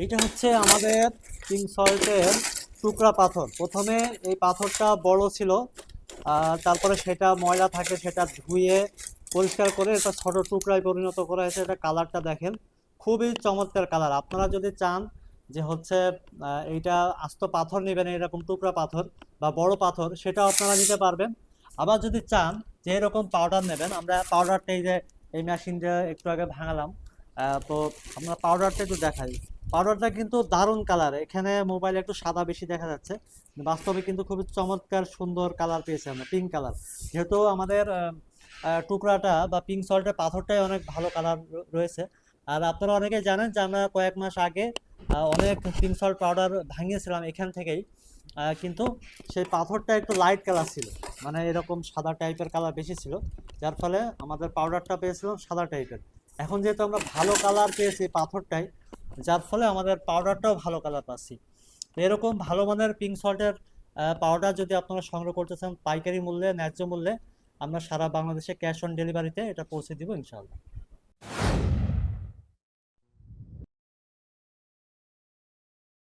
এটা হচ্ছে আমাদের পিঙ্ক সল্টের টুকরা পাথর। প্রথমে এই পাথরটা বড় ছিল, তারপরে সেটা ময়লা থাকে, সেটা ধুয়ে পরিষ্কার করে এটা ছোট টুকরায় পরিণত করা হয়েছে। এটা কালারটা দেখেন, খুবই চমৎকার কালার। আপনারা যদি চান যে হচ্ছে এইটা আস্ত পাথর নেবেন, এরকম টুকরা পাথর বা বড় পাথর, সেটাও আপনারা নিতে পারবেন। আবার যদি চান যে এরকম পাউডার নেবেন, আমরা পাউডারটা এই যে এই মেশিনটা একটু আগে ভাঙালাম, তো আমরা পাউডারটা একটু দেখাই। পাউডারটা কিন্তু দারুণ কালার। এখানে মোবাইলে একটু সাদা বেশি দেখা যাচ্ছে, বাস্তবে কিন্তু খুবই চমৎকার সুন্দর কালার পেয়েছি আমরা, পিঙ্ক কালার। যেহেতু আমাদের টুকরাটা বা পিঙ্ক সল্টের পাথরটাই অনেক ভালো কালার রয়েছে। আর আপনারা অনেকেই জানেন যে আমরা কয়েক মাস আগে অনেক পিঙ্ক সল্ট পাউডার ভাঙিয়েছিলাম এখান থেকেই, কিন্তু সেই পাথরটা একটু লাইট কালার ছিল, মানে এরকম সাদা টাইপের কালার বেশি ছিল, যার ফলে আমাদের পাউডারটা পেয়েছিলাম সাদা টাইপের। এখন যেহেতু আমরা ভালো কালার পেয়েছি পাথরটাই, যার ফলে আমাদের পাউডারটাও ভালো কালার পাচ্ছি। তো এরকম ভালো মানের পিঙ্ক সল্টের পাউডার যদি আপনারা সংগ্রহ করতে চান পাইকারি মূল্যে, ন্যায্য মূল্যে, আমরা সারা বাংলাদেশে ক্যাশ অন ডেলিভারিতে এটা পৌঁছে দিব ইনশাআল্লাহ।